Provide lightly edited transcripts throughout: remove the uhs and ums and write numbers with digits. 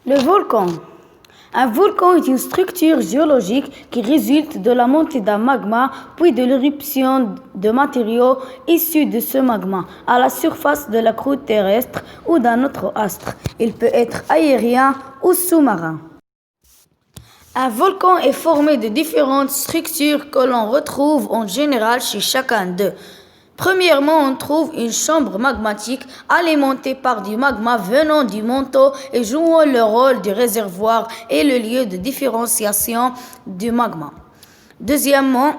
Le volcan. Un volcan est une structure géologique qui résulte de la montée d'un magma puis de l'éruption de matériaux issus de ce magma à la surface de la croûte terrestre ou d'un autre astre. Il peut être aérien ou sous-marin. Un volcan est formé de différentes structures que l'on retrouve en général chez chacun d'eux. Premièrement, on trouve une chambre magmatique alimentée par du magma venant du manteau et jouant le rôle du réservoir et le lieu de différenciation du magma. Deuxièmement,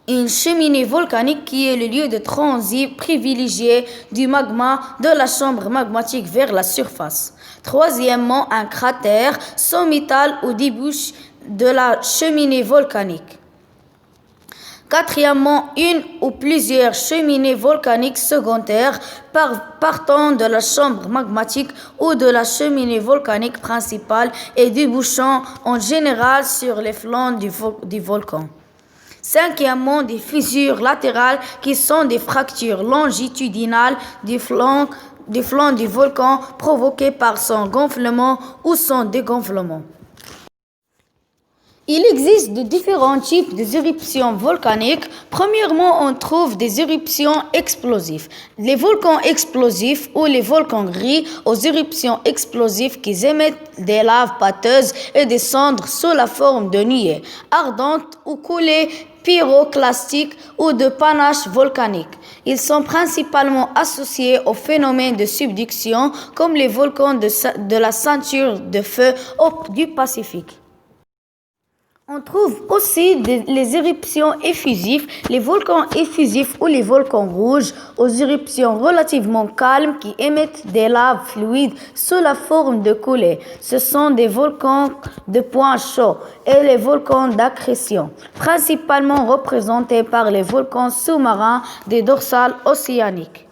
une cheminée volcanique qui est le lieu de transit privilégié du magma de la chambre magmatique vers la surface. Troisièmement, un cratère sommital ou débouche de la cheminée volcanique. Quatrièmement, une ou plusieurs cheminées volcaniques secondaires partant de la chambre magmatique ou de la cheminée volcanique principale et débouchant en général sur les flancs du volcan. Cinquièmement, des fissures latérales qui sont des fractures longitudinales du flanc du volcan provoquées par son gonflement ou son dégonflement. Il existe de différents types d'éruptions volcaniques. Premièrement, on trouve des éruptions explosives. Les volcans explosifs ou les volcans gris aux éruptions explosives qui émettent des laves pâteuses et des cendres sous la forme de nuées ardentes ou coulées pyroclastiques ou de panaches volcaniques. Ils sont principalement associés aux phénomènes de subduction comme les volcans de la ceinture de feu du Pacifique. On trouve aussi les éruptions effusives, les volcans effusifs ou les volcans rouges aux éruptions relativement calmes qui émettent des laves fluides sous la forme de coulées. Ce sont des volcans de points chauds et les volcans d'accrétion, principalement représentés par les volcans sous-marins des dorsales océaniques.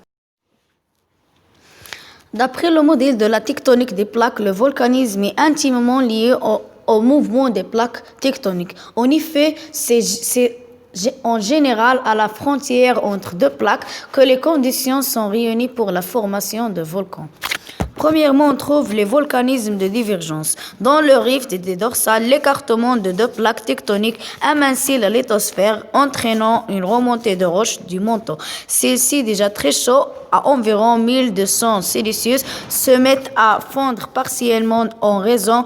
D'après le modèle de la tectonique des plaques, le volcanisme est intimement lié au mouvement des plaques tectoniques. En effet, c'est en général à la frontière entre deux plaques que les conditions sont réunies pour la formation de volcans. Premièrement, on trouve les volcanismes de divergence. Dans le rift des dorsales, l'écartement de deux plaques tectoniques amincit la lithosphère, entraînant une remontée de roches du manteau. Celles-ci, déjà très chaudes, à environ 1200 Celsius, se mettent à fondre partiellement en raison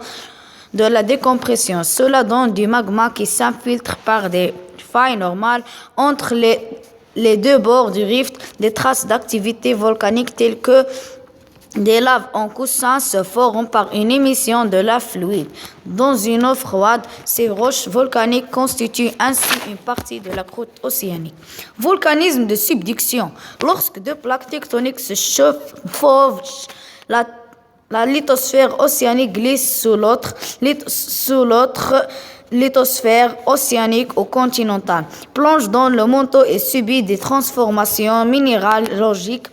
de la décompression. Cela donne du magma qui s'infiltre par des failles normales entre les deux bords du rift. Des traces d'activité volcanique telles que des laves en coussin se forment par une émission de lave fluide. Dans une eau froide, ces roches volcaniques constituent ainsi une partie de la croûte océanique. Volcanisme de subduction. Lorsque deux plaques tectoniques se chevauchent, la lithosphère océanique glisse sous l'autre lithosphère océanique ou continentale, plonge dans le manteau et subit des transformations minéralogiques.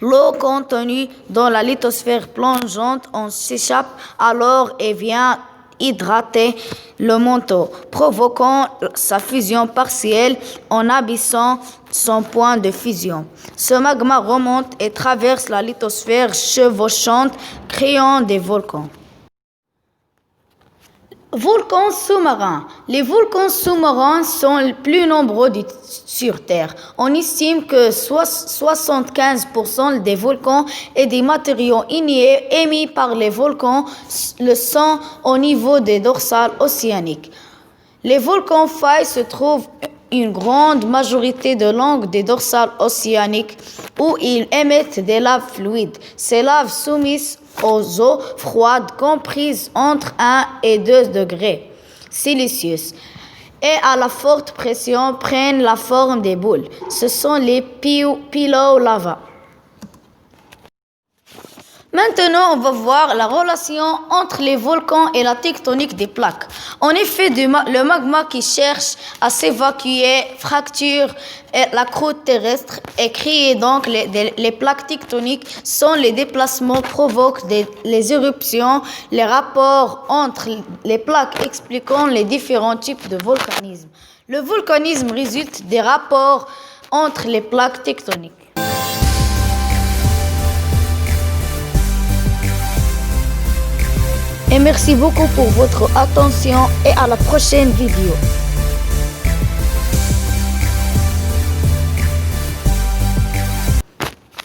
L'eau contenue dans la lithosphère plongeante s'échappe alors et vient hydrater le manteau, provoquant sa fusion partielle en abaissant son point de fusion. Ce magma remonte et traverse la lithosphère chevauchante, créant des volcans. Volcans sous-marins. Les volcans sous-marins sont les plus nombreux sur Terre. On estime que 75% des volcans et des matériaux ignés émis par les volcans le sont au niveau des dorsales océaniques. Les volcans failles se trouvent une grande majorité de long des dorsales océaniques où ils émettent des laves fluides. Ces laves soumises aux eaux froides comprises entre 1 et 2 degrés Celsius et à la forte pression prennent la forme des boules. Ce sont les pilolava. Maintenant, on va voir la relation entre les volcans et la tectonique des plaques. En effet, le magma qui cherche à s'évacuer fracture la croûte terrestre et crée donc les plaques tectoniques. Sont les déplacements provoquent les éruptions, les rapports entre les plaques expliquant les différents types de volcanisme. Le volcanisme résulte des rapports entre les plaques tectoniques. Et merci beaucoup pour votre attention et à la prochaine vidéo.